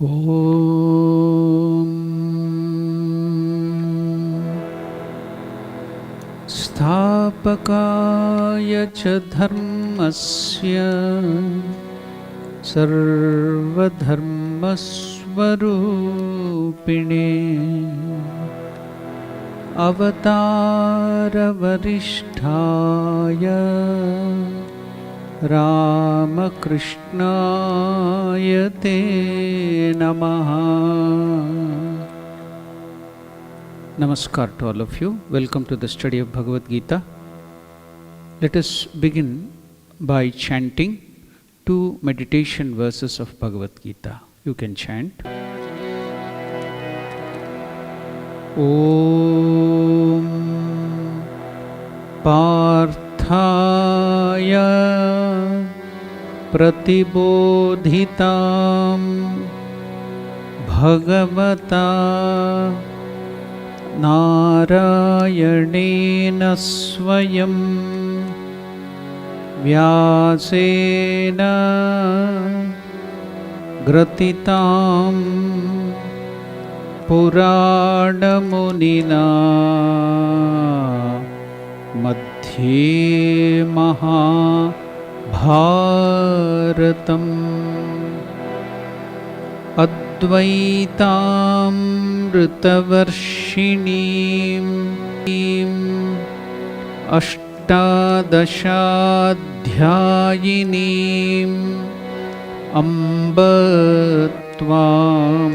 Om Sthapakaya cha dharmasya sarvadharmasvarupine avataravaristhaya Ramakrishna te namaha. Namaskar to all of you. Welcome to the study of Bhagavad Gita. Let us begin by chanting two meditation verses of Bhagavad Gita. You can chant. Om Parthaya Pratibodhitam Bhagavata Narayanena Swayam Vyasena Gratitam Puranamunina Madhye Mahabharatam Advaitamritavarshinim Ashtadashadhyayinim Amba Tvam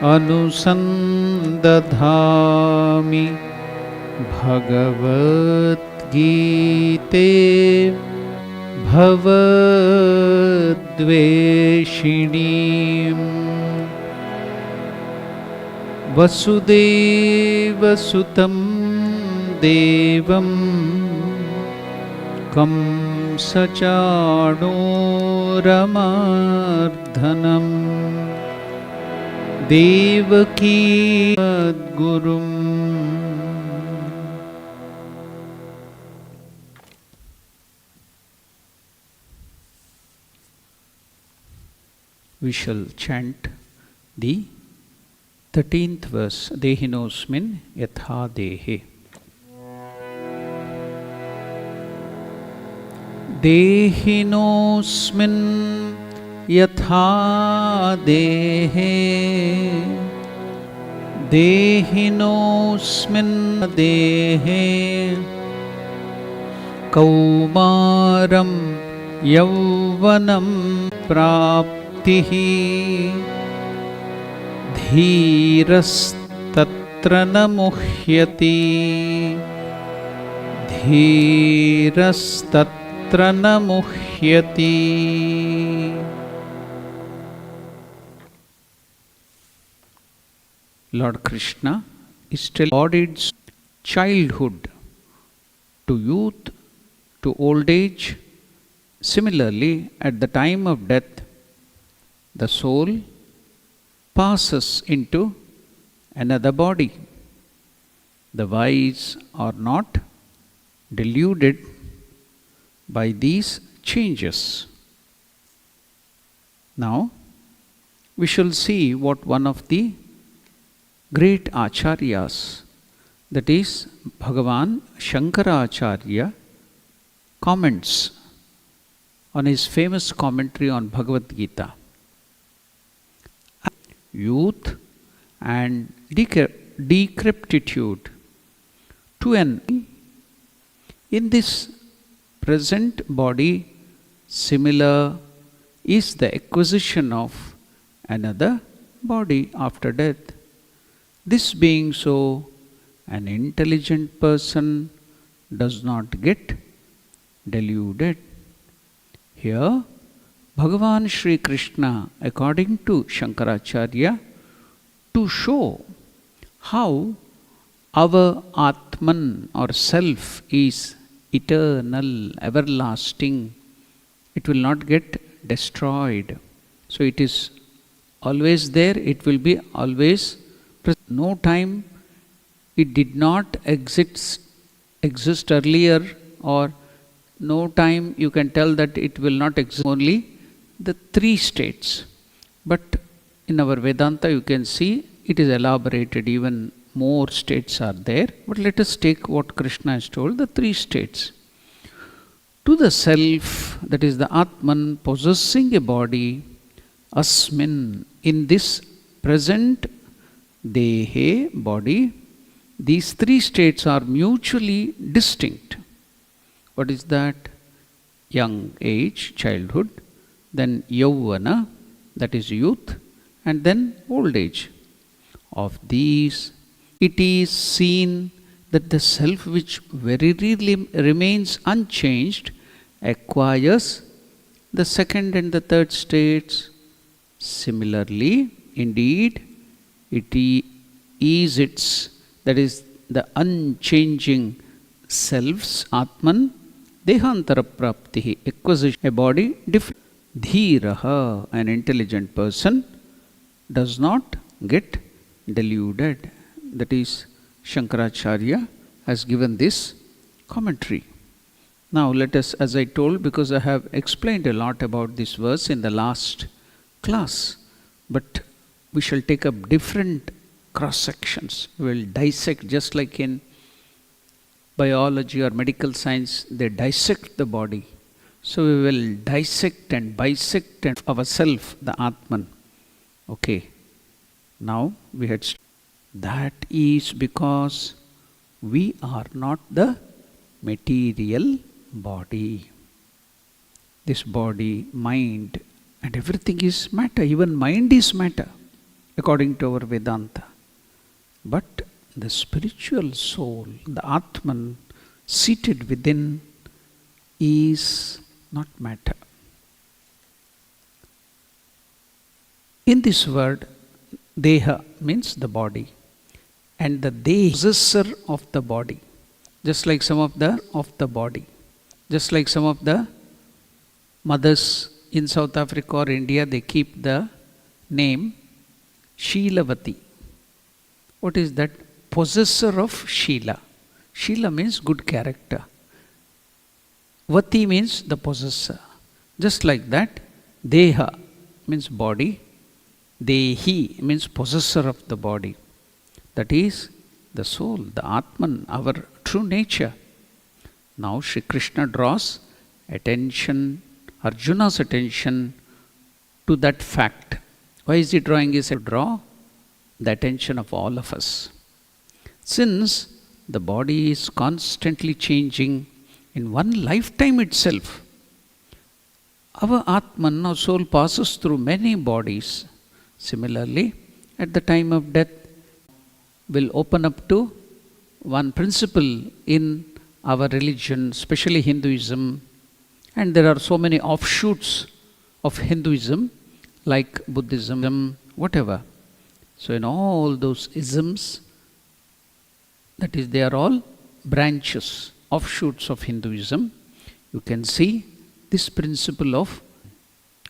Anusandadhami Bhagavad Gita Bhavadveshinim Vasudeva Sutam Devam Kamsachadhoramardhanam Devaki Gurum. We shall chant the 13th verse, Dehinosmin Yatha Dehe. Dehinosmin Yatha Dehe Dehinosmin Dehe Kaumaram Yauvanam Praptihi Dhirastatra na muhyati Dhirastatra na muhyati. Lord Krishna is still embodied childhood to youth, to old age. Similarly, at the time of death, the soul passes into another body. The wise are not deluded by these changes. Now, we shall see what one of the great acharyas, that is Bhagavan Shankaracharya, comments on his famous commentary on Bhagavad Gita. Youth and decrepitude to an in this present body, similar is the acquisition of another body after death. This being so, an intelligent person does not get deluded. Here, Bhagavan Shri Krishna, according to Shankaracharya, to show how our Atman or self is eternal, everlasting, it will not get destroyed. So it is always there, it will be always present. No time it did not exist earlier, or no time you can tell that it will not exist. Only the three states. But in our Vedanta you can see it is elaborated, even more states are there. But let us take what Krishna has told, the 3 states. To the self, that is the Atman, possessing a body, asmin, in this present dehe, body, these 3 states are mutually distinct. What is that? Young age, childhood, then yauvana, that is youth, and then old age. Of these, it is seen that the self which verily remains unchanged acquires the second and the third states. Similarly, indeed, it is its, that is the unchanging self's Atman, Dehantara Praptihi, acquisition, a body different. Dhiraha, an intelligent person, does not get deluded. That is, Shankaracharya has given this commentary. Now let us, as I told, because I have explained a lot about this verse in the last class, but we shall take up different cross sections. We will dissect, just like in biology or medical science, they dissect the body. So we will dissect and bisect and ourselves, the Atman. Okay. Now we had that is because we are not the material body. This body, mind, and everything is matter. Even mind is matter, according to our Vedanta. But the spiritual soul, the Atman, seated within, is not matter. In this word, Deha means the body, and the Deha, possessor of the body, just like some of the body, just like some of the mothers in South Africa or India, they keep the name Sheelavati. What is that? Possessor of Sheela. Sheela means good character. Vati means the possessor. Just like that, Deha means body. Dehi means possessor of the body. That is the soul, the Atman, our true nature. Now Shri Krishna draws attention, Arjuna's attention to that fact. Why is he drawing his attention? To draw the attention of all of us. Since the body is constantly changing in one lifetime itself, our Atman, our soul, passes through many bodies. Similarly, at the time of death, will open up to one principle in our religion, especially Hinduism, and there are so many offshoots of Hinduism, like Buddhism, whatever. So in all those isms, that is, they are all branches, offshoots of Hinduism. You can see this principle of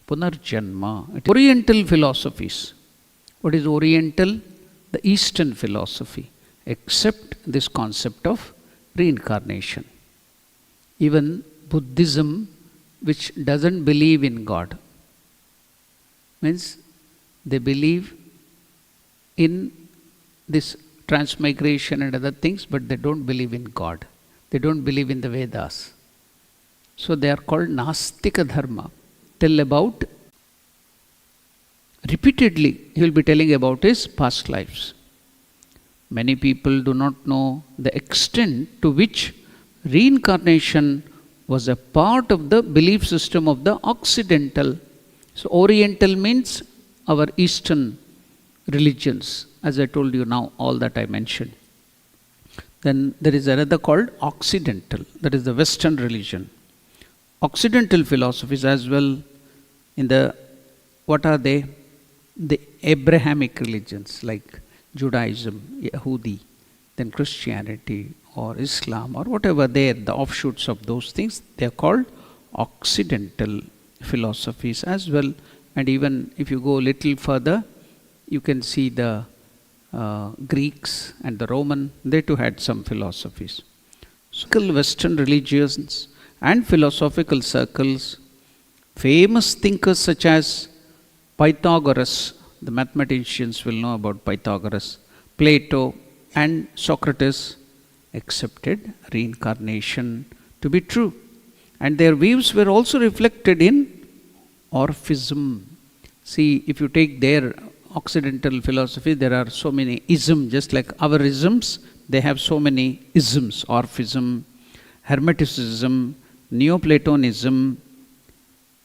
Punarjanma. Oriental philosophies. What is Oriental? The Eastern philosophy. Accept this concept of reincarnation. Even Buddhism, which doesn't believe in God, means they believe in this transmigration and other things, but they don't believe in God. They don't believe in the Vedas. So they are called Nastika Dharma. Tell about, repeatedly he will be telling about his past lives. Many people do not know the extent to which reincarnation was a part of the belief system of the Occidental. So Oriental means our Eastern religions, as I told you now, all that I mentioned. Then there is another called Occidental, that is the Western religion. Occidental philosophies as well, in the, what are they? The Abrahamic religions like Judaism, Yahudi, then Christianity or Islam or whatever they are, the offshoots of those things, they are called Occidental philosophies as well. And even if you go a little further, you can see the Greeks and the Roman, they too had some philosophies. So Western religions and philosophical circles, famous thinkers such as Pythagoras, The mathematicians will know about Pythagoras. Plato and Socrates accepted reincarnation to be true. And their views were also reflected in Orphism. See, if you take their Occidental philosophy, there are so many isms, just like our isms, they have so many isms. Orphism, Hermeticism, Neoplatonism,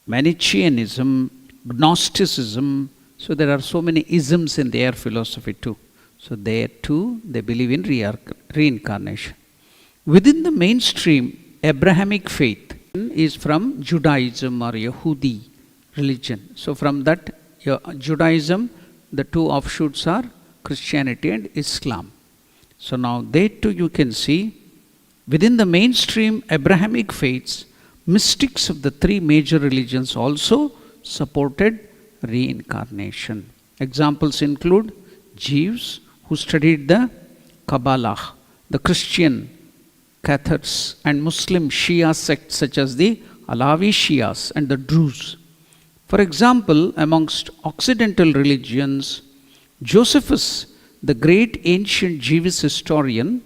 Manichaeanism, Gnosticism. So there are so many isms in their philosophy too. So there too, they believe in reincarnation. Within the mainstream Abrahamic faith is from Judaism or Yahudi religion. So from that Judaism, the two offshoots are Christianity and Islam. So now there too you can see, within the mainstream Abrahamic faiths, mystics of the three major religions also supported reincarnation. Examples include Jews who studied the Kabbalah, the Christian Cathars and Muslim Shia sects such as the Alawi Shias and the Druze. For example, amongst Occidental religions, Josephus, the great ancient Jewish historian,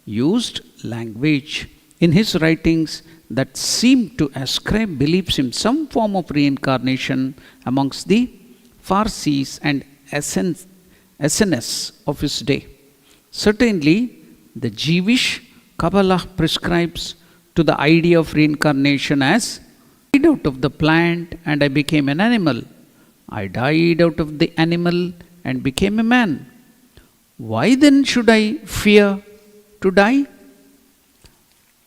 used language in his writings that seemed to ascribe beliefs in some form of reincarnation amongst the Parsis and Essenes of his day. Certainly, the Jewish Kabbalah prescribes to the idea of reincarnation as I died out of the plant and I became an animal. I died out of the animal and became a man. Why then should I fear to die?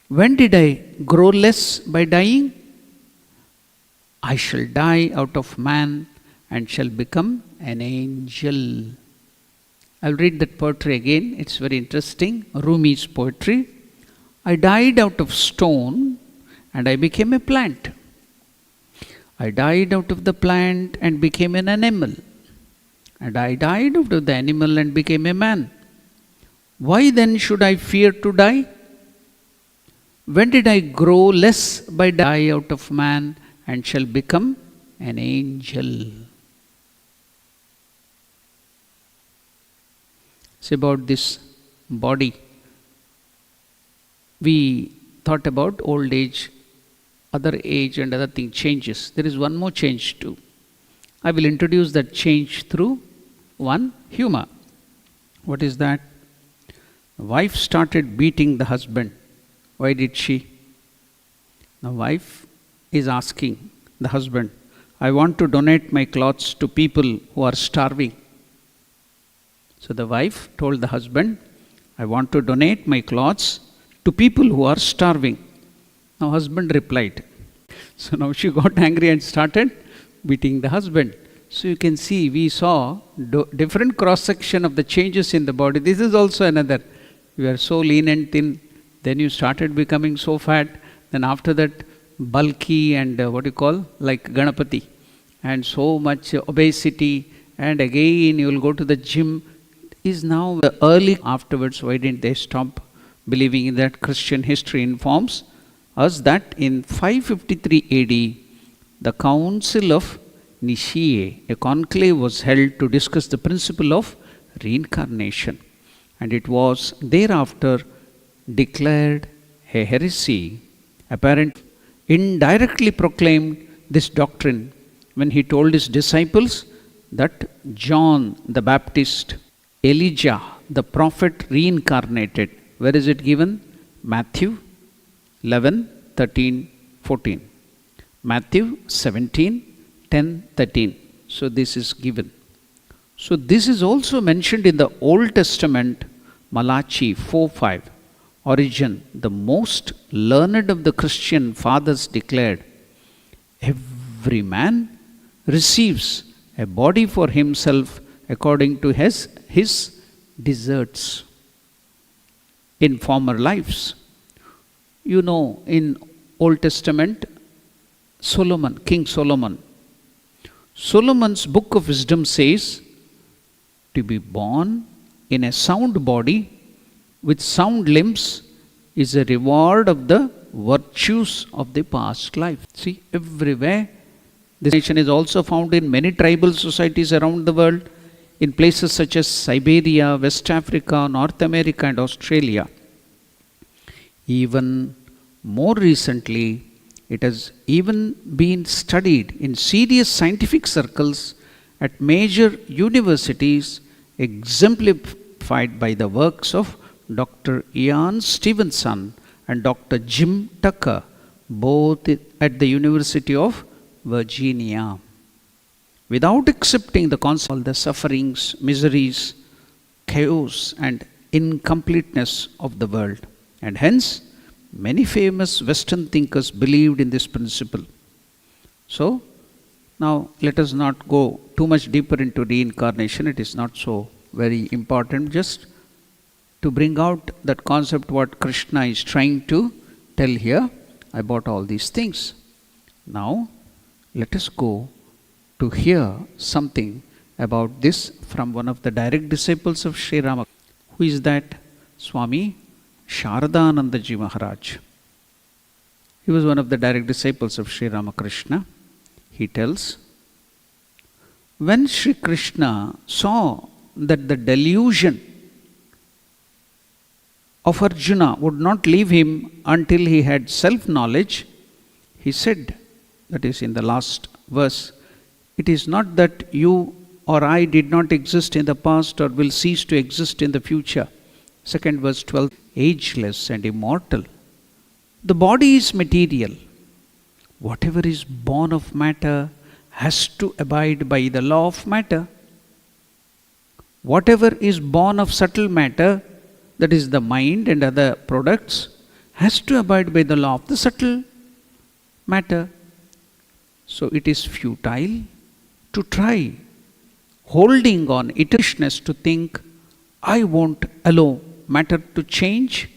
When did I grow less by dying? I shall die out of man and shall become an angel. I'll read that poetry again. It's very interesting. Rumi's poetry. I died out of stone and I became a plant. I died out of the plant and became an animal. And I died out of the animal and became a man. Why then should I fear to die? When did I grow less by die out of man and shall become an angel? It's about this body. We thought about old age, other age and other thing changes. There is one more change too. I will introduce that change through one humor. What is that? The wife started beating the husband. Why did she? The wife is asking the husband, I want to donate my clothes to people who are starving. So the wife told the husband, I want to donate my clothes to people who are starving. Now husband replied. So now she got angry and started beating the husband. So you can see, we saw different cross-section of the changes in the body. This is also another. You are so lean and thin, then you started becoming so fat, then after that bulky and like Ganapati, and so much obesity, and again you will go to the gym. Is now early afterwards. Why didn't they stop believing in that? Christian history informs us that in 553 AD, the Council of Nicaea, a conclave was held to discuss the principle of reincarnation, and it was thereafter declared a heresy. Apparently, indirectly proclaimed this doctrine when he told his disciples that John the Baptist, Elijah, the prophet, reincarnated. Where is it given? Matthew 11, 13, 14. Matthew 17, 10, 13. So this is given. So this is also mentioned in the Old Testament, Malachi 4, 5. Origen, the most learned of the Christian fathers, declared, every man receives a body for himself according to his deserts in former lives. You know, in Old Testament, Solomon, King Solomon, Solomon's book of wisdom says, to be born in a sound body with sound limbs is a reward of the virtues of the past life. See, everywhere. This nation is also found in many tribal societies around the world. in places such as Siberia, West Africa, North America, and Australia. Even more recently, it has even been studied in serious scientific circles at major universities, exemplified by the works of Dr. Ian Stevenson and Dr. Jim Tucker, both at the University of Virginia. Without accepting the concept of the sufferings, miseries, chaos, and incompleteness of the world. And hence, many famous Western thinkers believed in this principle. So, now let us not go too much deeper into reincarnation. It is not so very important. Just to bring out that concept what Krishna is trying to tell here about all these things. Now, let us go to hear something about this from one of the direct disciples of Sri Ramakrishna. Who is that? Swami Swatmaramanandaji Maharaj. He was one of the direct disciples of Sri Ramakrishna. He tells, when Sri Krishna saw that the delusion of Arjuna would not leave him until he had self-knowledge, he said, that is in the last verse, it is not that you or I did not exist in the past or will cease to exist in the future. Second verse 12, ageless and immortal. The body is material. Whatever is born of matter has to abide by the law of matter. Whatever is born of subtle matter, that is the mind and other products, has to abide by the law of the subtle matter. So it is futile to try holding on eterness to think, I won't allow matter to change.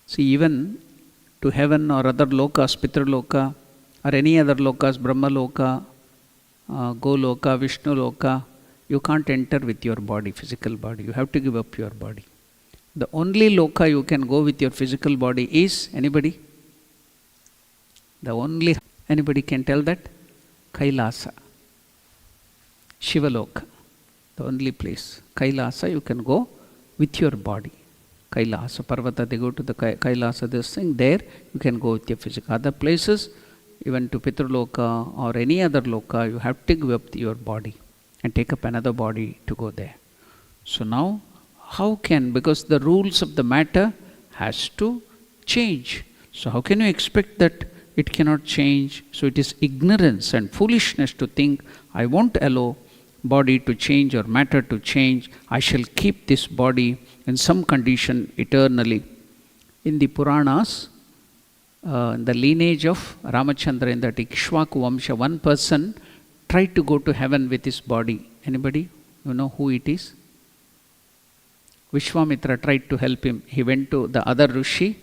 See, even to heaven or other lokas, Pitraloka, or any other lokas, Brahma Loka, Goloka, Vishnu Loka, you can't enter with your body, physical body. You have to give up your body. The only loka you can go with your physical body is, anybody? The only, anybody can tell that? Kailasa. Shivaloka. The only place. Kailasa you can go with your body. Kailasa, Parvata, they go to the Kailasa, this thing, there you can go with your physical. Other places, even to Pitraloka or any other loka, you have to give up your body and take up another body to go there. So now, how can, because the rules of the matter has to change. So how can you expect that it cannot change? So it is ignorance and foolishness to think, I won't allow body to change or matter to change. I shall keep this body in some condition eternally. In the Puranas, in the lineage of Ramachandra, in that Ikshvaku Vamsha, one person tried to go to heaven with his body. Anybody? You know who it is? Vishwamitra tried to help him. He went to the other Rishi,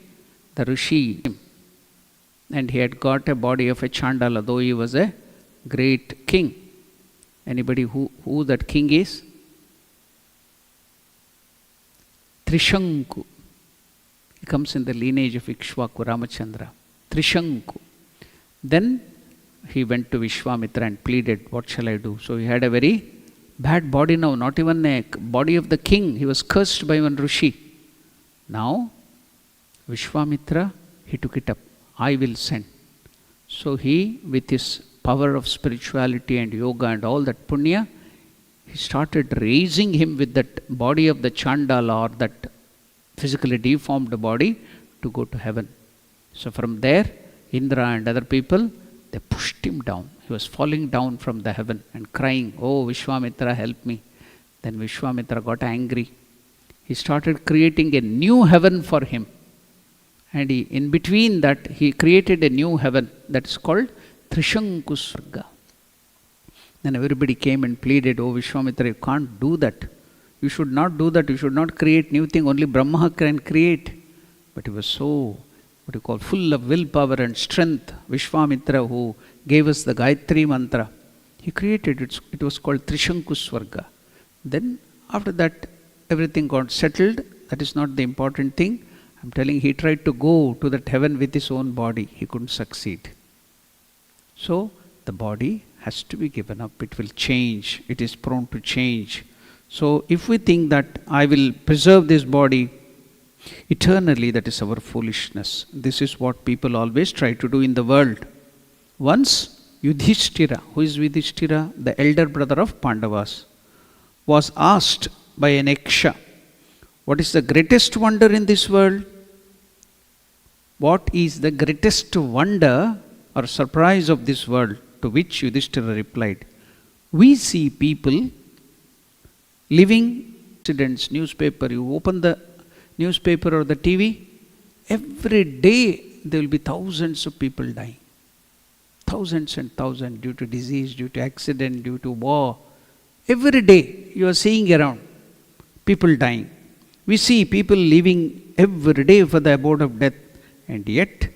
and he had got a body of a Chandala, though he was a great king. Anybody who that king is? Trishanku. He comes in the lineage of Ikshvaku Ramachandra. Trishanku. Then he went to Vishwamitra and pleaded, what shall I do? So he had a very bad body now, not even a body of the king. He was cursed by one Rishi. Now, Vishwamitra, he took it up. I will send. So he, with his power of spirituality and yoga and all that punya, he started raising him with that body of the Chandala, or that physically deformed body, to go to heaven. So from there, Indra and other people, they pushed him down. He was falling down from the heaven and crying, oh Vishwamitra, help me. Then Vishwamitra got angry. He started creating a new heaven for him. And in between that, he created a new heaven that is called Trishankusvarga. Then everybody came and pleaded, oh Vishwamitra, you can't do that. You should not do that. You should not create new thing. Only Brahma can create. But he was so, what you call, full of willpower and strength. Vishwamitra, who gave us the Gayatri mantra, he created it. It was called Trishankusvarga. Then after that, everything got settled. That is not the important thing. I'm telling, he tried to go to that heaven with his own body. He couldn't succeed. So the body has to be given up. It will change. It is prone to change. So if we think that I will preserve this body eternally, that is our foolishness. This is what people always try to do in the world. Once Yudhishthira, who is Yudhishthira? The elder brother of Pandavas, was asked by an Yaksha, what is the greatest wonder in this world? What is the greatest wonder or surprise of this world? To which Yudhishthira replied, we see people living incidents, newspaper, you open the newspaper or the TV, every day there will be thousands of people dying. Thousands and thousands due to disease, due to accident, due to war. Every day you are seeing around people dying. We see people living every day for the abode of death, and yet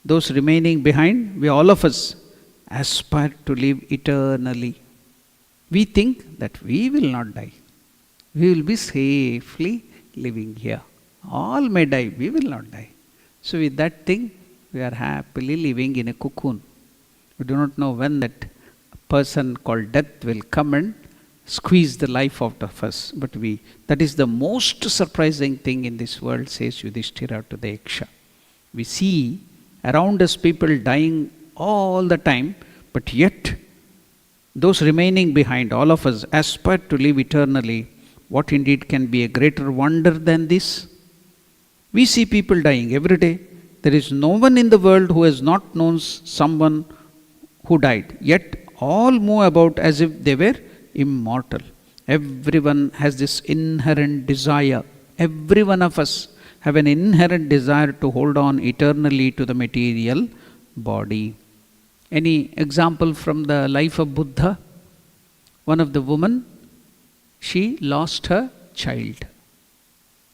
those remaining behind, we all of us aspire to live eternally. We think that we will not die. We will be safely living here. All may die, we will not die. So with that thing, we are happily living in a cocoon. We do not know when that person called death will come and squeeze the life out of us. But that is the most surprising thing in this world, says Yudhishthira to the Yaksha. We see around us people dying all the time, but yet those remaining behind, all of us aspire to live eternally. What indeed can be a greater wonder than this? We see people dying every day. There is no one in the world who has not known someone who died. Yet all move about as if they were immortal. Everyone has this inherent desire. Every one of us have an inherent desire to hold on eternally to the material body. Any example from the life of Buddha? One of the women, she lost her child.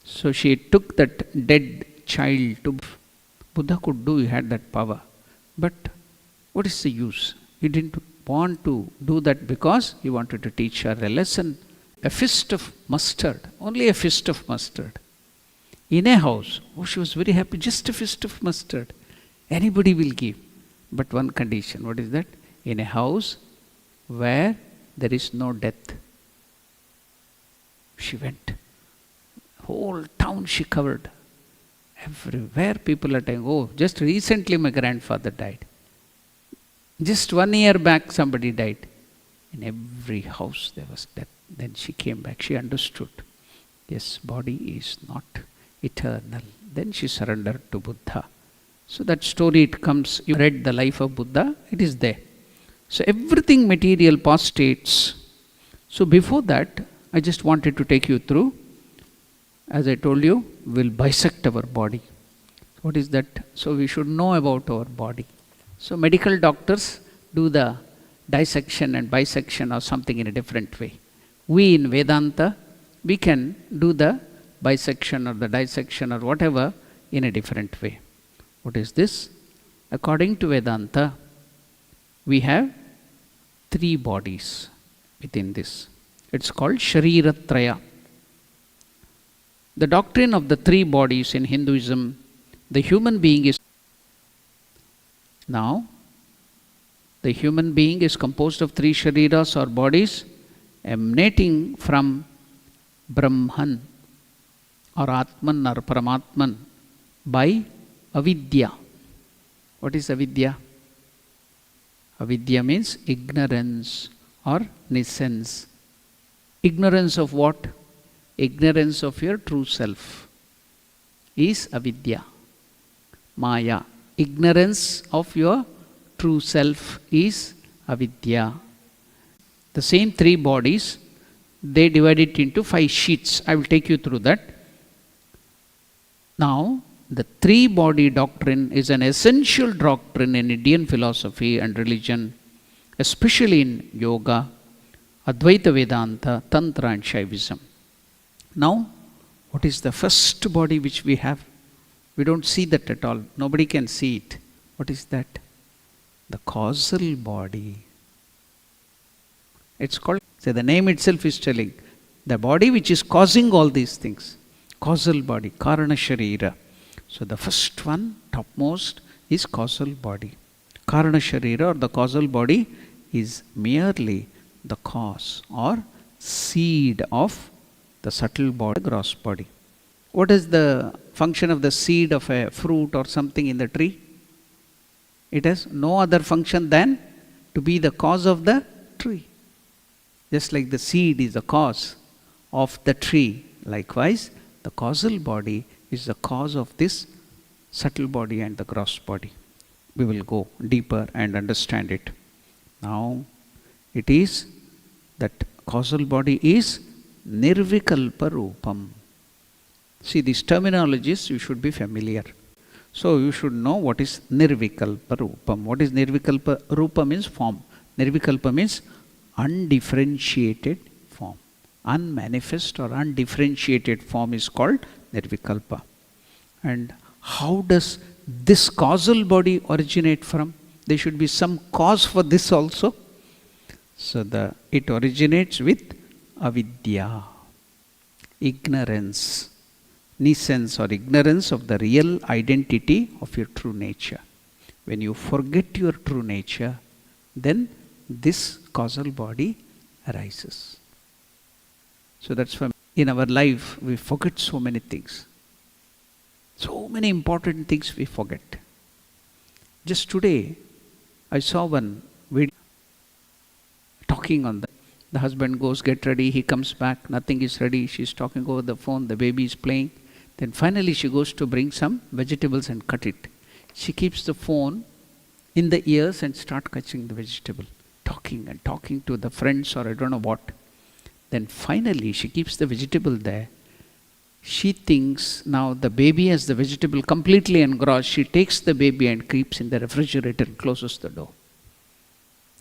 So she took that dead child to Buddha could do, he had that power. But what is the use? He didn't want to do that because he wanted to teach her a lesson. A fist of mustard, only a fist of mustard. In a house, she was very happy, just a fist of mustard. Anybody will give. But one condition, what is that? In a house where there is no death. She went. Whole town she covered. Everywhere people are saying, oh, just recently my grandfather died. Just 1 year back somebody died. In every house there was death. Then she came back. She understood. Yes, body is not eternal. Then she surrendered to Buddha. So that story, it comes, you read the life of Buddha, it is there. So everything material past states. So before that, I just wanted to take you through. As I told you, we'll bisect our body. What is that? So we should know about our body. So medical doctors do the dissection and bisection or something in a different way. We in Vedanta, we can do the bisection or the dissection or whatever in a different way. What is this? According to Vedanta, we have 3 bodies within this. It's called Shariratraya. The doctrine of the 3 bodies in Hinduism, the human being is now, the human being is composed of 3 shariras or bodies emanating from Brahman or Atman or Paramatman by avidya. What is avidya? Avidya means ignorance or nescience. Ignorance of what? Ignorance of your true self is avidya. Maya. Ignorance of your true self is avidya. The same 3 bodies, they divide it into 5 sheets. I will take you through that. Now, the 3 body doctrine is an essential doctrine in Indian philosophy and religion, especially in yoga, Advaita Vedanta, Tantra and Shaivism. Now, what is the first body which we have? We don't see that at all. Nobody can see it. What is that? The causal body. It's called, so the name itself is telling, the body which is causing all these things. Causal body, Karana Sharira. So the first one, topmost, is causal body. Karana Sharira or the causal body is merely the cause or seed of the subtle body, the gross body. What is the function of the seed of a fruit or something in the tree? It has no other function than to be the cause of the tree. Just like the seed is the cause of the tree, likewise, the causal body is the cause of this subtle body and the gross body. We will go deeper and understand it. Now, it is that causal body is nirvikalpa rupam. See, these terminologies you should be familiar. So, you should know what is nirvikalpa rupam. What is nirvikalpa rupam means form. Nirvikalpa means undifferentiated form. Unmanifest or undifferentiated form is called nirvikalpa. And how does this causal body originate from? There should be some cause for this also. So it originates with avidya, ignorance, nescience or ignorance of the real identity of your true nature. When you forget your true nature, then this causal body arises. So that's why in our life we forget so many things. So many important things we forget. Just today, I saw one video talking on that. The husband goes, get ready, he comes back, nothing is ready, she's talking over the phone, the baby is playing. Then finally she goes to bring some vegetables and cut it. She keeps the phone in the ears and start cutting the vegetable, talking and talking to the friends or I don't know what. Then finally she keeps the vegetable there. She thinks now the baby has the vegetable completely engrossed. She takes the baby and keeps in the refrigerator and closes the door.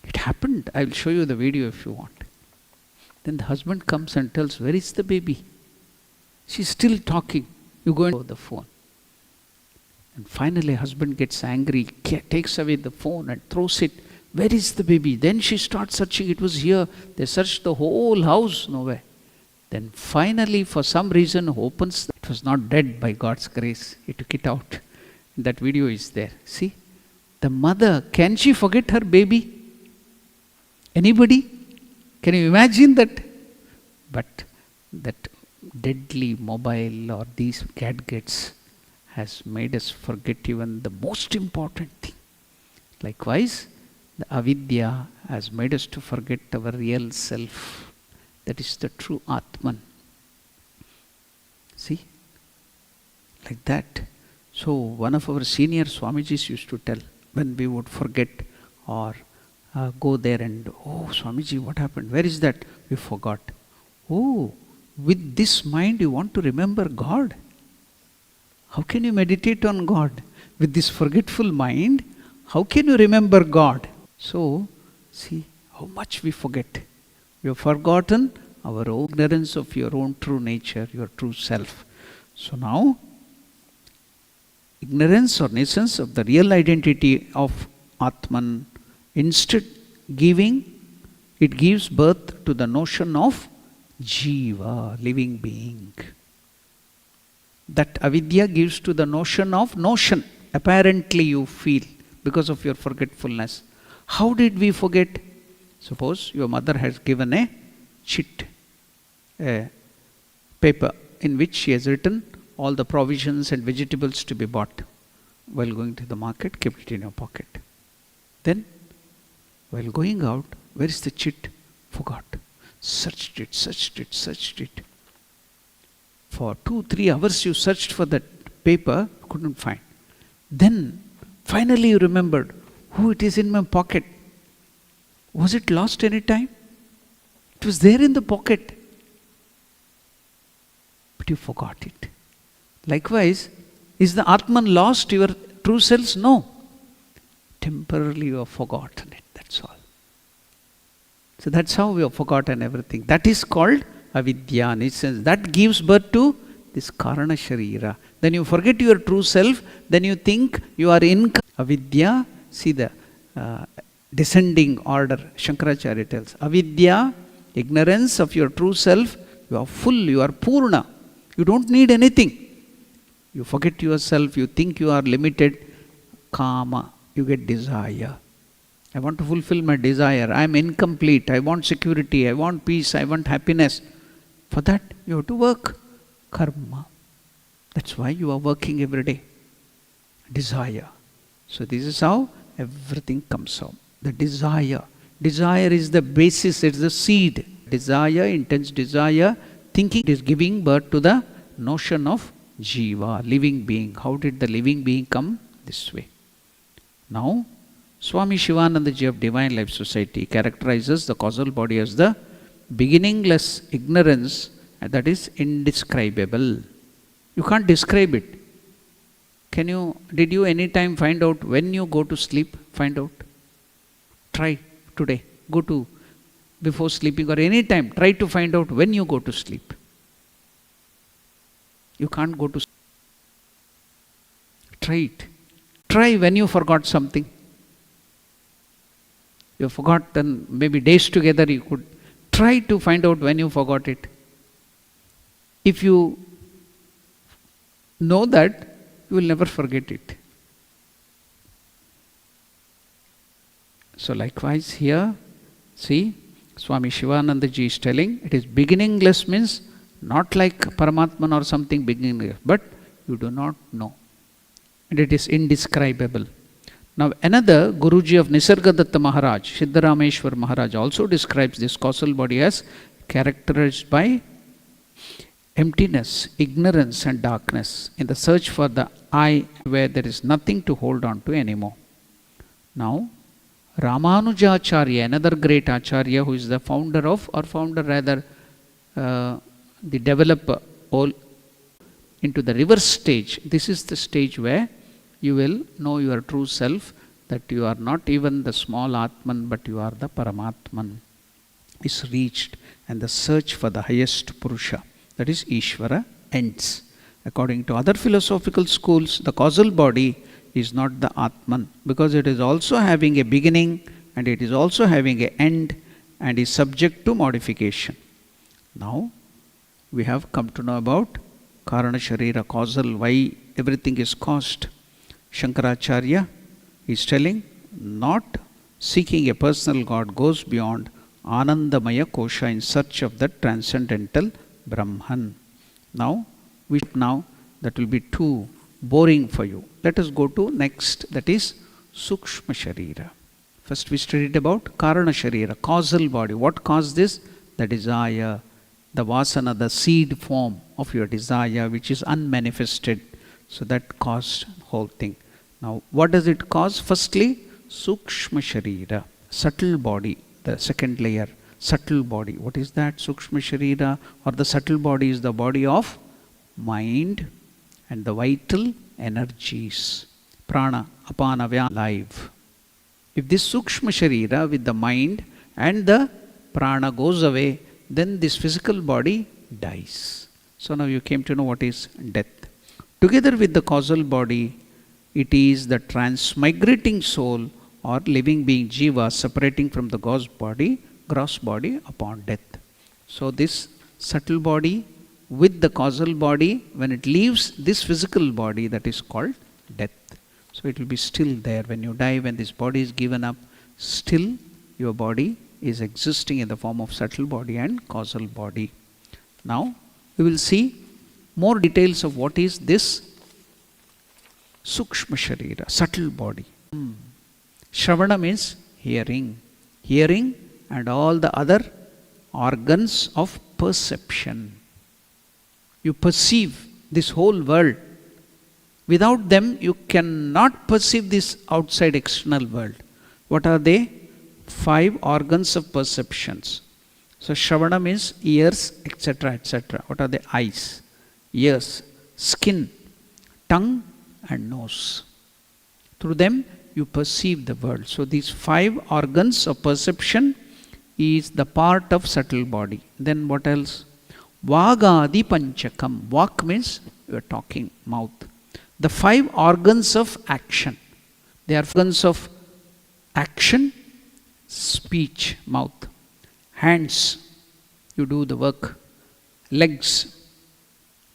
It happened. I will show you the video if you want. Then the husband comes and tells, where is the baby? She's still talking. You go and over the phone. And finally husband gets angry, takes away the phone and throws it. Where is the baby? Then she starts searching. It was here. They searched the whole house. Nowhere. Then finally, for some reason, opens. It was not dead by God's grace. He took it out. That video is there. See, the mother, can she forget her baby? Anybody? Can you imagine that? But that deadly mobile or these gadgets has made us forget even the most important thing. Likewise, the avidya has made us to forget our real self. That is the true Atman. See? Like that. So, one of our senior Swamijis used to tell, when we would forget or go there and, oh Swamiji, what happened? Where is that? We forgot. Oh, with this mind you want to remember God. How can you meditate on God? With this forgetful mind, how can you remember God? So, see how much we forget. We have forgotten our own ignorance of your own true nature, your true self. So now, ignorance or nescience of the real identity of Atman, instead it gives birth to the notion of Jiva, living being. That avidya gives to the notion of notion. Apparently you feel because of your forgetfulness. How did we forget? Suppose your mother has given a chit, a paper in which she has written all the provisions and vegetables to be bought. While going to the market, kept it in your pocket. Then, while going out, where is the chit? Forgot. Searched it. For 2-3 hours you searched for that paper, couldn't find. Then, finally you remembered, oh, it is in my pocket. Was it lost any time? It was there in the pocket. But you forgot it. Likewise, is the Atman lost, your true selves? No. Temporarily you have forgotten it, that's all. So that's how we have forgotten everything. That is called avidya, nescience. That gives birth to this karana sharira. Then you forget your true self, then you think you are in avidya. See the descending order, Shankaracharya tells. Avidya, ignorance of your true self, you are full, you are purna. You don't need anything. You forget yourself, you think you are limited. Kama, you get desire. I want to fulfill my desire. I am incomplete. I want security. I want peace. I want happiness. For that, you have to work. Karma. That's why you are working every day. Desire. So this is how everything comes out. The desire. Desire is the basis, it's the seed. Desire, intense desire, thinking is giving birth to the notion of Jiva, living being. How did the living being come? This way. Now, Swami Shivanandaji of Divine Life Society characterizes the causal body as the beginningless ignorance that is indescribable. You can't describe it. Did you any time find out when you go to sleep? Find out. Try today. Go to, before sleeping or any time, try to find out when you go to sleep. You can't go to sleep. Try it. Try when you forgot something. You forgot, then maybe days together you could try to find out when you forgot it. If you know that, you will never forget it. So likewise here, see, Swami Shivanandaji is telling, it is beginningless means not like Paramatman or something beginningless, but you do not know. And it is indescribable. Now another Guruji of Nisargadatta Maharaj, Siddharameshwar Maharaj, also describes this causal body as characterized by emptiness, ignorance and darkness, in the search for the I, where there is nothing to hold on to anymore. Now, Ramanujacharya, another great Acharya who is the founder of, or founder rather, the developer all into the reverse stage. This is the stage where you will know your true self, that you are not even the small Atman, but you are the Paramatman, is reached, and the search for the highest Purusha, that is Ishvara, ends. According to other philosophical schools, the causal body is not the Atman, because it is also having a beginning and it is also having an end and is subject to modification. Now, we have come to know about Karana Sharira, causal, why everything is caused. Shankaracharya is telling, not seeking a personal God goes beyond Anandamaya Kosha in search of the transcendental Brahman. Now that will be too boring for you. Let us go to next, that is Sukshma Sharira. First we studied about Karana Sharira, causal body. What caused this? The desire, the vasana, the seed form of your desire which is unmanifested. So that caused the whole thing. Now what does it cause? Firstly, Sukshma Sharira, subtle body, the second layer, subtle body. What is that? Sukshma Sharira, or the subtle body, is the body of mind and the vital energies. Prana, Apana, Vyana, life. If this Sukshma Sharira with the mind and the prana goes away, then this physical body dies. So now you came to know what is death. Together with the causal body, it is the transmigrating soul or living being Jiva separating from the gross body upon death. So this subtle body with the causal body, when it leaves this physical body, that is called death. So it will be still there. When you die, when this body is given up, still your body is existing in the form of subtle body and causal body. Now we will see more details of what is this Sukshma Sharira, subtle body. Shravana means hearing. Hearing and all the other organs of perception. You perceive this whole world. Without them, you cannot perceive this outside external world. What are they? 5 organs of perceptions. So Shravana means ears, etc., etc. What are the eyes, ears, skin, tongue and nose. Through them you perceive the world. So these 5 organs of perception is the part of subtle body. Then what else? Vagadi Panchakam. Vak means you are talking, mouth. The 5 organs of action. They are organs of action, speech, mouth. Hands, you do the work. Legs.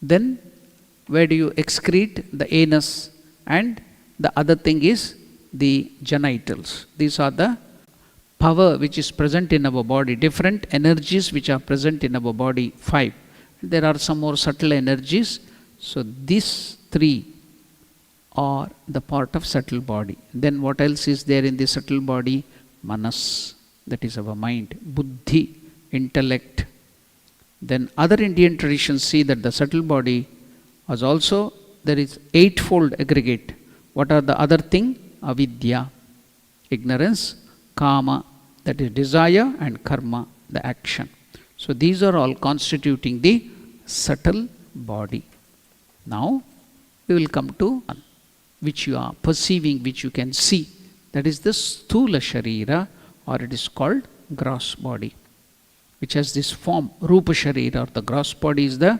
Then where do you excrete? The anus. And the other thing is the genitals. These are the power which is present in our body, different energies which are present in our body, 5. There are some more subtle energies. So these 3 are the part of subtle body. Then what else is there in the subtle body? Manas, that is our mind. Buddhi, intellect. Then other Indian traditions see that the subtle body was also, there is 8-fold aggregate. What are the other thing? Avidya, ignorance, kama, that is desire, and karma, the action. So these are all constituting the subtle body. Now we will come to one which you are perceiving, which you can see. That is the sthula sharira, or it is called gross body, which has this form, rupa sharira, or the gross body is the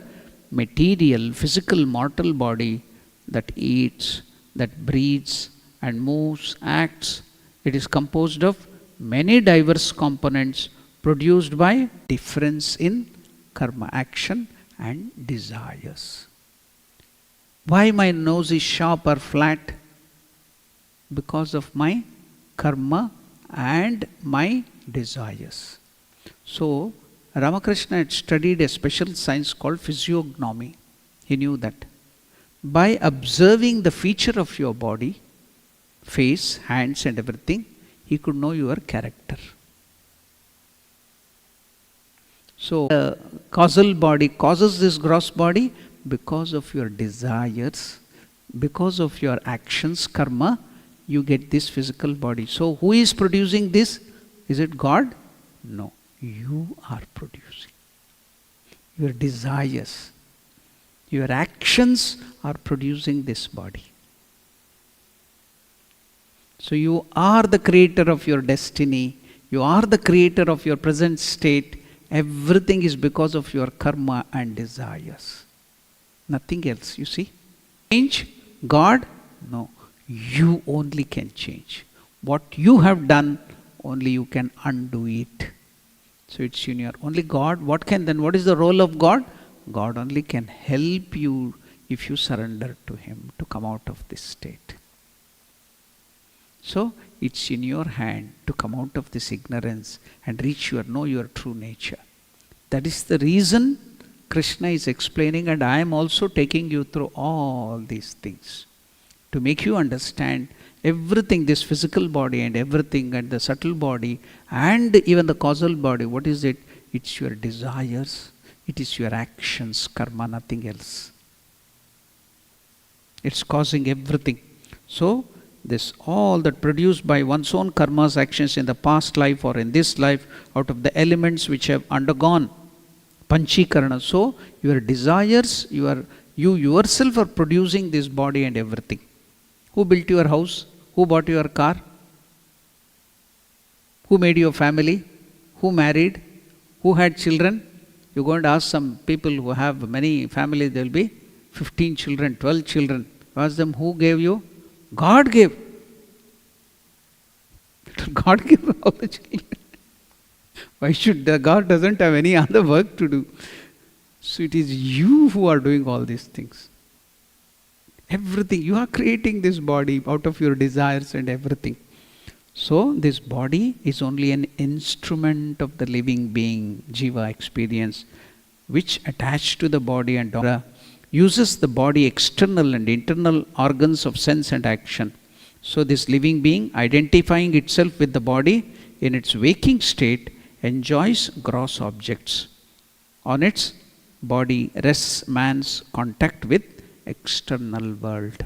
material, physical, mortal body that eats, that breathes and moves, acts. It is composed of many diverse components produced by difference in karma, action and desires. Why my nose is sharp or flat? Because of my karma and my desires. So Ramakrishna had studied a special science called physiognomy. He knew that by observing the feature of your body, face, hands and everything, he could know your character. So the causal body causes this gross body because of your desires, because of your actions, karma, you get this physical body. So who is producing this? Is it God? No, you are producing. Your desires, your actions are producing this body. So you are the creator of your destiny, you are the creator of your present state. Everything is because of your karma and desires. Nothing else, you see. Change God? No. You only can change. What you have done, only you can undo it. So it's in your only God. What is the role of God? God only can help you if you surrender to Him to come out of this state. So it's in your hand to come out of this ignorance and know your true nature. That is the reason Krishna is explaining, and I am also taking you through all these things to make you understand everything, this physical body and everything, and the subtle body and even the causal body. What is it? It's your desires, it is your actions, karma, nothing else. It's causing everything. So this all that produced by one's own karmas, actions in the past life or in this life, out of the elements which have undergone panchikarana. So your desires, you yourself are producing this body and everything. Who built your house? Who bought your car? Who made your family? Who married? Who had children? You go and ask some people who have many families, there will be 15 children, 12 children. Ask them, who gave you? God gave. God gave all the children. Why should God doesn't have any other work to do? So it is you who are doing all these things. Everything. You are creating this body out of your desires and everything. So this body is only an instrument of the living being, Jiva experience, which attached to the body and uses the body external and internal organs of sense and action. So this living being, identifying itself with the body in its waking state, enjoys gross objects. On its body rests man's contact with external world.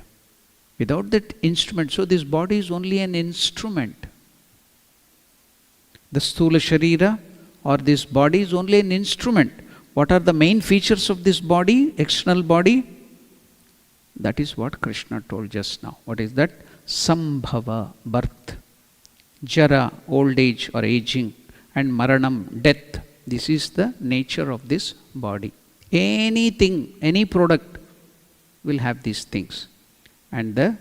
Without that instrument, so this body is only an instrument. The sthula sharira or this body is only an instrument. What are the main features of this body, external body? That is what Krishna told just now. What is that? Sambhava, birth, jara, old age or aging, and maranam, death. This is the nature of this body. Anything, any product will have these things. And the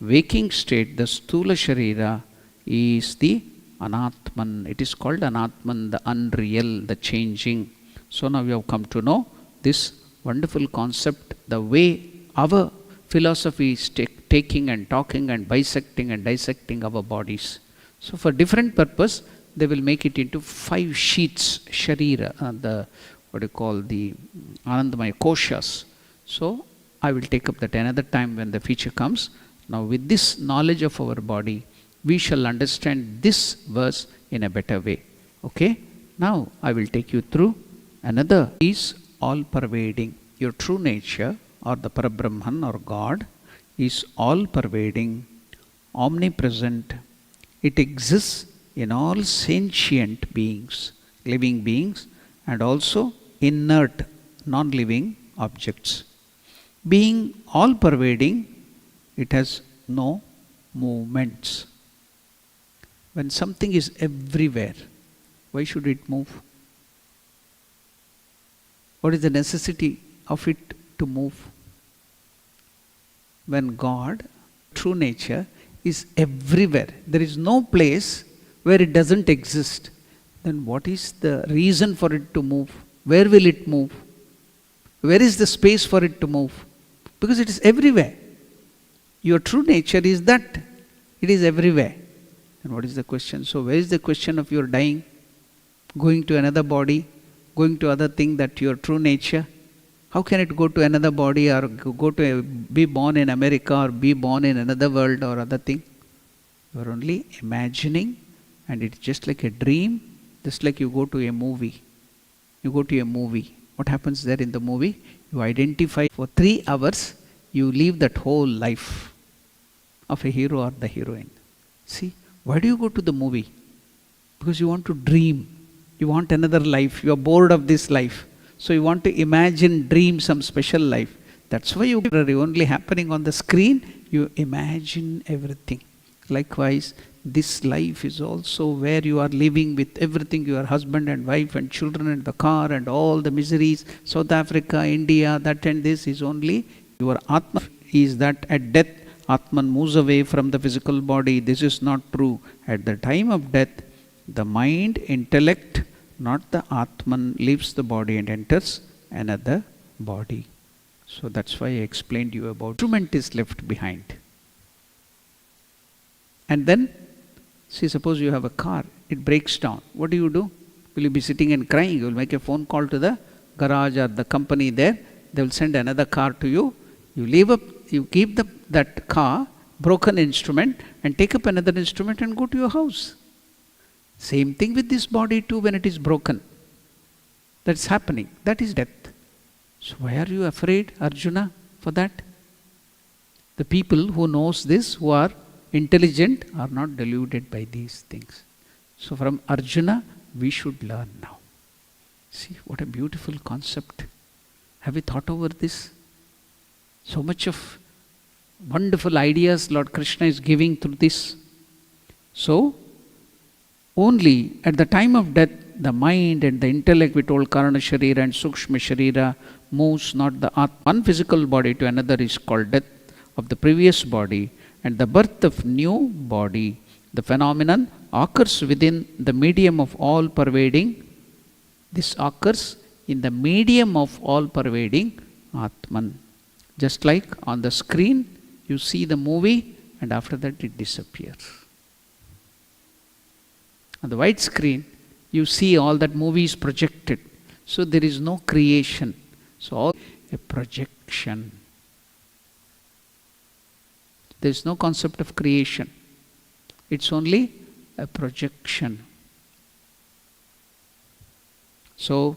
waking state, the sthula sharira, is the anatman. It is called anatman, the unreal, the changing. So now we have come to know this wonderful concept, the way our philosophy is taking and talking and bisecting and dissecting our bodies. So for different purpose, they will make it into 5 sheets, sharira, the Anandamaya koshas. So I will take up that another time when the feature comes. Now with this knowledge of our body, we shall understand this verse in a better way. Okay? Now I will take you through another. Is all pervading. Your true nature, or the Parabrahman or God, is all pervading, omnipresent. It exists in all sentient beings, living beings, and also inert, non-living objects. Being all pervading, it has no movements. When something is everywhere, why should it move? What is the necessity of it to move? When God, true nature, is everywhere, there is no place where it doesn't exist, then what is the reason for it to move? Where will it move? Where is the space for it to move? Because it is everywhere. Your true nature is that it is everywhere. And what is the question? So where is the question of your dying, going to another body, going to other thing, that your true nature? How can it go to another body, or go to be born in America, or be born in another world or other thing? You are only imagining, and it's just like a dream, just like you go to a movie. You go to a movie. What happens there in the movie? You identify for 3 hours, you live that whole life of a hero or the heroine. See, why do you go to the movie? Because you want to dream. You want another life. You are bored of this life. So you want to imagine, dream some special life. That's why you are only happening on the screen. You imagine everything. Likewise, this life is also where you are living with everything, your husband and wife and children and the car and all the miseries, South Africa, India, that and this is only your Atman. Is that at death, Atman moves away from the physical body. This is not true. At the time of death, the mind, intellect, not the Atman, leaves the body and enters another body. So that's why I explained you about instrument is left behind. And then, see, suppose you have a car, it breaks down. What do? Will you be sitting and crying? You will make a phone call to the garage or the company there. They will send another car to you. You leave up, you keep that car, broken instrument, and take up another instrument and go to your house. Same thing with this body too when it is broken. That's happening. That is death. So why are you afraid, Arjuna, for that? The people who knows this, who are intelligent, are not deluded by these things. So from Arjuna, we should learn now. See, what a beautiful concept. Have you thought over this? So much of wonderful ideas Lord Krishna is giving through this. So, only at the time of death, the mind and the intellect, we told Karana Sharira and Sukshma Sharira, moves not the one physical body to another is called death of the previous body, and the birth of new body. The phenomenon occurs within the medium of all pervading. This occurs in the medium of all pervading Atman. Just like on the screen, you see the movie and after that it disappears. On the white screen, you see all that movie is projected. So there is no creation. So all a projection. There is no concept of creation. It's only a projection. So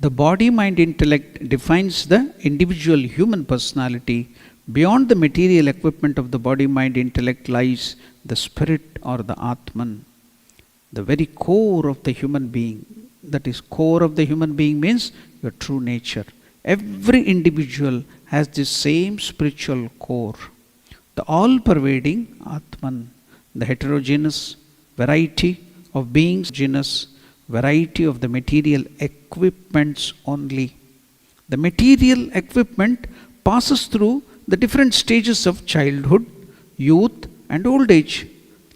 the body, mind, intellect defines the individual human personality. Beyond the material equipment of the body, mind, intellect lies the spirit or the Atman, the very core of the human being. That is, core of the human being means your true nature. Every individual has this same spiritual core. The all-pervading Atman, the heterogeneous variety of beings, genus, variety of the material equipments only. The material equipment passes through the different stages of childhood, youth and old age.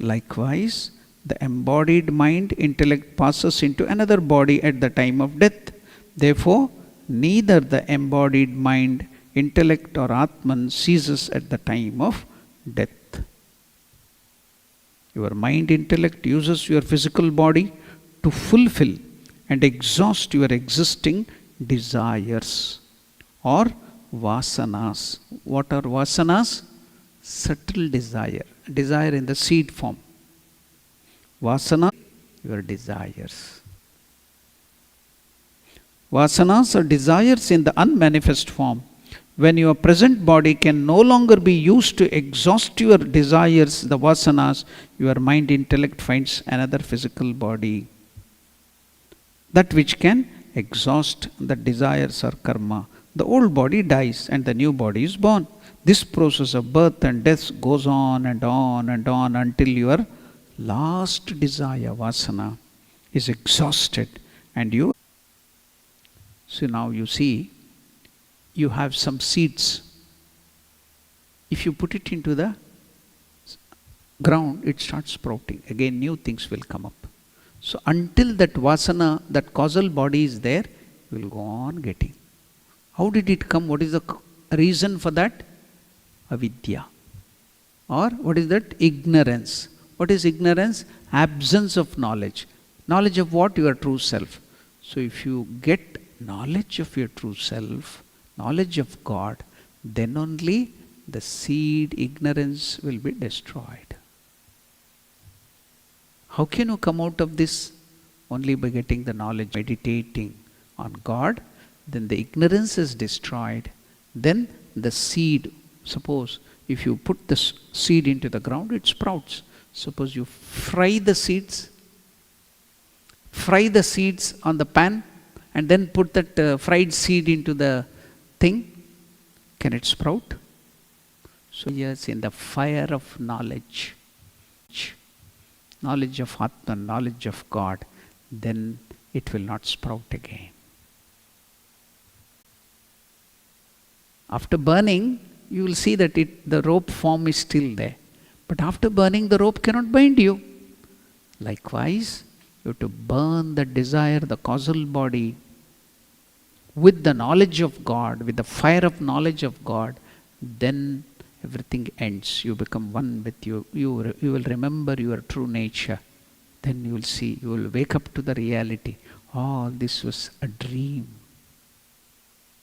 Likewise, the embodied mind, intellect passes into another body at the time of death. Therefore, neither the embodied mind, intellect or Atman ceases at the time of death. Your mind intellect uses your physical body to fulfill and exhaust your existing desires or vasanas. What are vasanas? Subtle desire. Desire in the seed form. Vasana, your desires. Vasanas are desires in the unmanifest form. When your present body can no longer be used to exhaust your desires, the vasanas, your mind intellect finds another physical body. That which can exhaust the desires or karma. The old body dies and the new body is born. This process of birth and death goes on and on and on until your last desire, vasana, is exhausted and you. So now you see, you have some seeds. If you put it into the ground, it starts sprouting. Again, new things will come up. So until that vasana, that causal body is there, you will go on getting. How did it come? What is the reason for that? Avidya. Or what is that? Ignorance. What is ignorance? Absence of knowledge. Knowledge of what? Your true self. So if you get knowledge of your true self, knowledge of God, then only the seed ignorance will be destroyed. How can you come out of this? Only by getting the knowledge, meditating on God, then the ignorance is destroyed. Then the seed, suppose if you put the seed into the ground, it sprouts. Suppose you fry the seeds on the pan and then put that fried seed into the thing, can it sprout? So yes, in the fire of knowledge, knowledge of Atman, knowledge of God, then it will not sprout again. After burning, you will see that the rope form is still there. But after burning, the rope cannot bind you. Likewise, you have to burn the desire, the causal body, with the knowledge of God, with the fire of knowledge of God, then everything ends. You become one with you. You will remember your true nature. Then you will see, you will wake up to the reality. All this was a dream.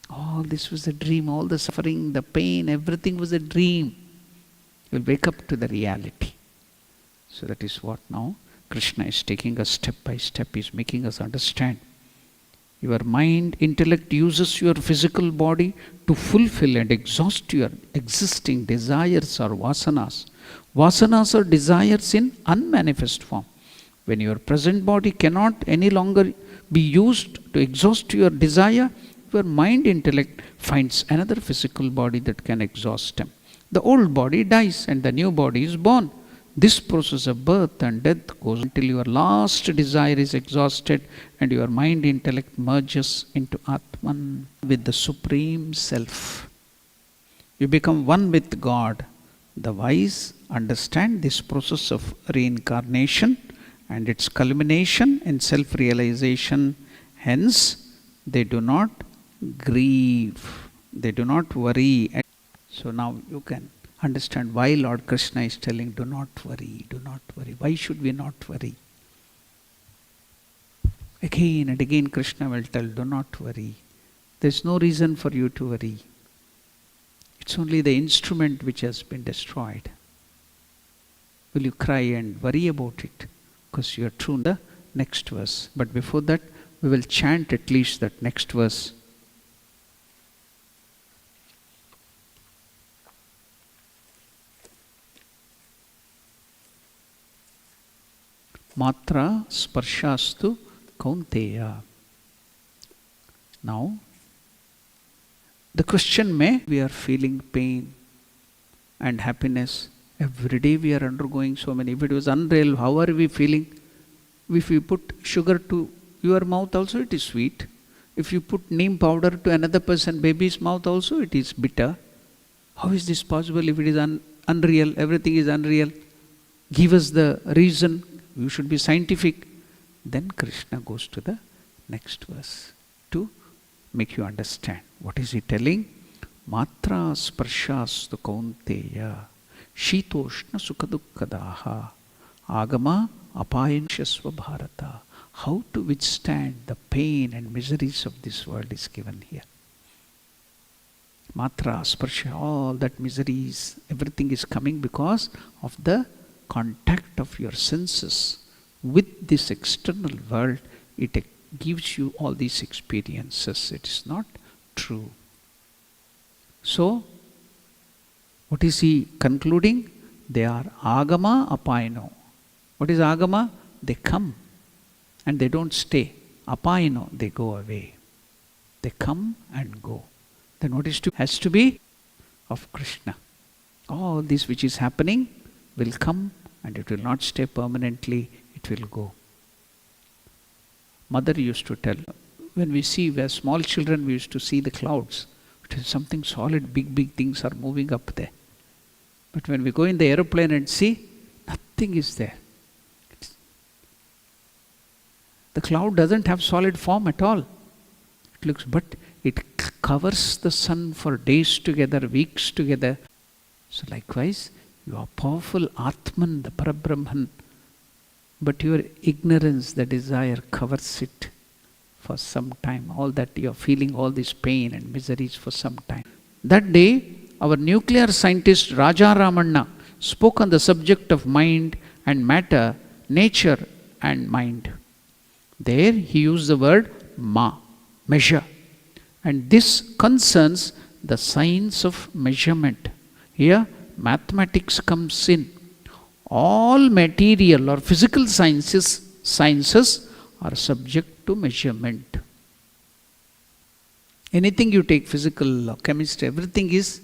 All this was a dream. All the suffering, the pain, everything was a dream. You will wake up to the reality. So that is what now Krishna is taking us step by step. He is making us understand. Your mind, intellect uses your physical body to fulfill and exhaust your existing desires or vasanas. Vasanas are desires in unmanifest form. When your present body cannot any longer be used to exhaust your desire, your mind intellect finds another physical body that can exhaust them. The old body dies and the new body is born. This process of birth and death goes until your last desire is exhausted and your mind intellect merges into Atman with the Supreme Self. You become one with God. The wise understand this process of reincarnation and its culmination in self-realization. Hence, they do not grieve. They do not worry. So now you can understand why Lord Krishna is telling, do not worry, do not worry. Why should we not worry? Again and again Krishna will tell, do not worry. There is no reason for you to worry. It's only the instrument which has been destroyed. Will you cry and worry about it? Because you are true in the next verse. But before that, we will chant at least that next verse. Matra sparshastu kaunteya. Now, the question may, we are feeling pain and happiness. Every day we are undergoing so many. If it was unreal, how are we feeling? If we put sugar to your mouth also, it is sweet. If you put neem powder to another person, baby's mouth also, it is bitter. How is this possible if it is unreal? Everything is unreal. Give us the reason. You should be scientific. Then Krishna goes to the next verse to make you understand. What is he telling? Matra sparshastu kaunteya shitoshna sukhadukkadaha Agama Apayanshasva Bharata. How to withstand the pain and miseries of this world is given here. Matra, sparsha, all that miseries, everything is coming because of the contact of your senses with this external world. It gives you all these experiences. It is not true. So, what is he concluding? They are agama apayano. What is agama? They come and they don't stay. Apayano, they go away. They come and go. Then what has to be? Of Krishna. All this which is happening will come and it will not stay permanently, it will go. Mother used to tell, when we see, we are small children, we used to see the clouds. It is something solid, big things are moving up there. But when we go in the aeroplane and see, nothing is there. The cloud doesn't have solid form at all. It looks, but it covers the sun for days together, weeks together. So likewise, you are powerful Atman, the Parabrahman, but your ignorance, the desire, covers it for some time. All that you are feeling, all this pain and miseries for some time. That day, our nuclear scientist Raja Ramanna spoke on the subject of mind and matter, nature and mind. There he used the word ma, measure. And this concerns the science of measurement. Here, mathematics comes in. All material or physical sciences are subject to measurement. Anything you take, physical or chemistry, everything is,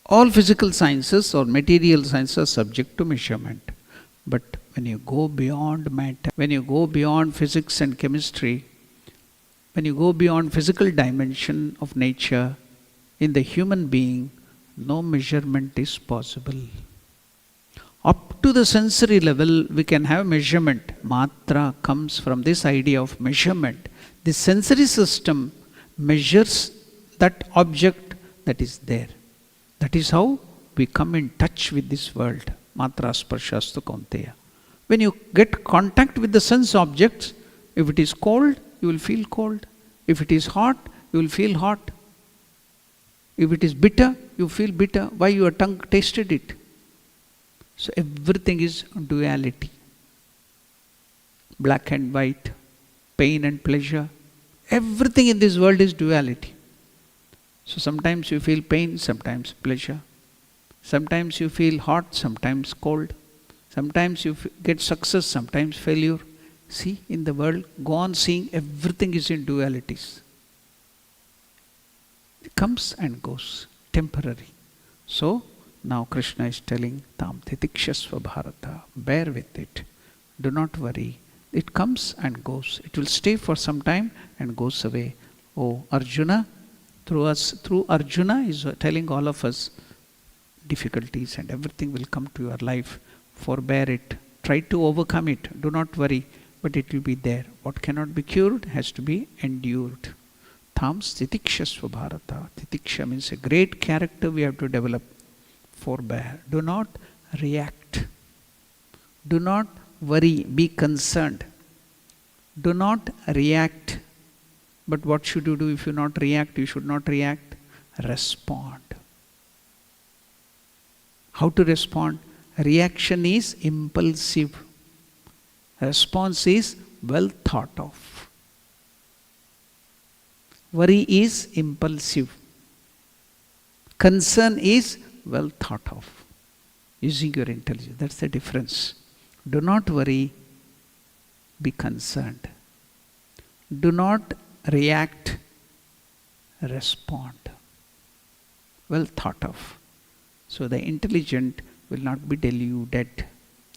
all physical sciences or material sciences are subject to measurement. But when you go beyond matter, when you go beyond physics and chemistry, when you go beyond physical dimension of nature, in the human being, no measurement is possible. Up to the sensory level, we can have measurement. Matra comes from this idea of measurement. The sensory system measures that object that is there. That is how we come in touch with this world. Matra sparshastu kaunteya. When you get contact with the sense objects, if it is cold, you will feel cold. If it is hot, you will feel hot. If it is bitter, you feel bitter. Why? Your tongue tasted it. So everything is duality. Black and white, pain and pleasure. Everything in this world is duality. So sometimes you feel pain, sometimes pleasure. Sometimes you feel hot, sometimes cold. Sometimes you get success, sometimes failure. See, in the world, go on seeing, everything is in dualities. It comes and goes, temporary. So, now Krishna is telling, Tam titikshasva bharata, bear with it. Do not worry. It comes and goes. It will stay for some time and goes away. Oh, Arjuna, through Arjuna is telling all of us, difficulties and everything will come to your life. Forbear it. Try to overcome it. Do not worry. But it will be there. What cannot be cured has to be endured. Thams titikshasva bharata. Titiksha means a great character we have to develop. Forbear. Do not react. Do not worry. Be concerned. Do not react. But what should you do if you not react? You should not react. Respond. How to respond? Reaction is impulsive. Response is well thought of. Worry is impulsive. Concern is well thought of. Using your intelligence. That's the difference. Do not worry. Be concerned. Do not react. Respond. Well thought of. So the intelligent will not be deluded.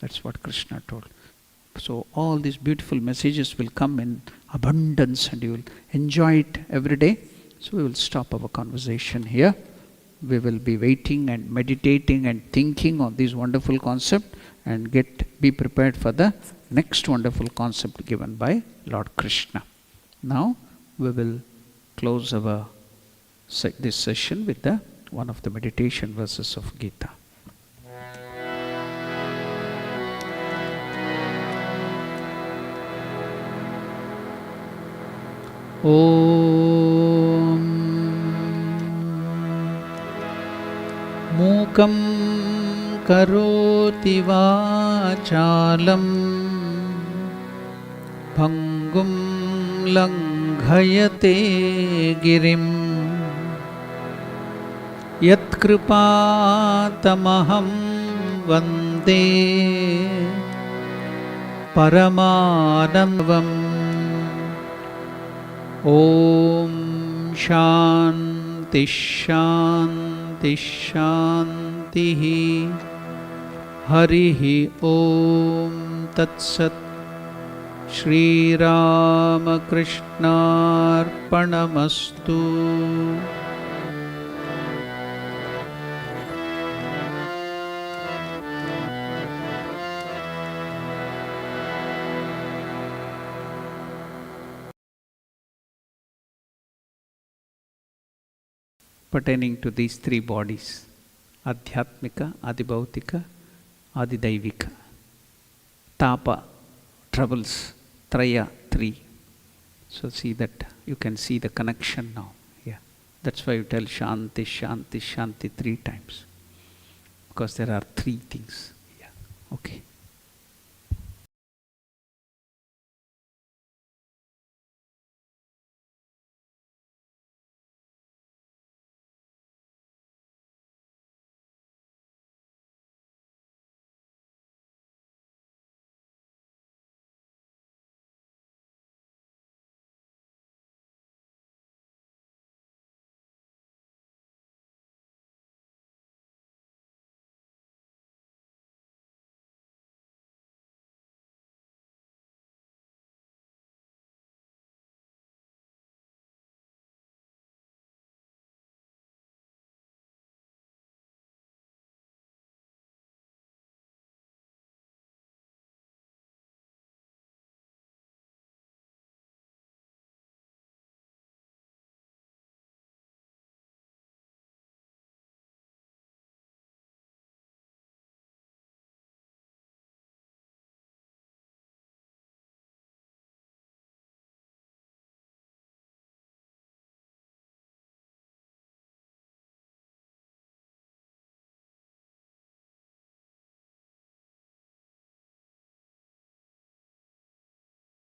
That's what Krishna told. So all these beautiful messages will come in abundance and you will enjoy it every day. So we will stop our conversation here. We will be waiting and meditating and thinking on this wonderful concept and be prepared for the next wonderful concept given by Lord Krishna. Now we will close this session with one of the meditation verses of Gita. Om Mukam Karoti Vachalam Bhangum Langhayate Girim Yatkripatamaham Vande Paramanandavam. Om Shanti Shanti Shanti Harihi Om Tat Sat. Shri Ramakrishna Arpanamastu. Pertaining to these three bodies, Adhyatmika, Adibhautika, Adidaivika. Tapa, troubles, Traya, three. So see that, you can see the connection now. Yeah, that's why you tell Shanti, Shanti, Shanti 3 times. Because there are three things. Yeah, okay.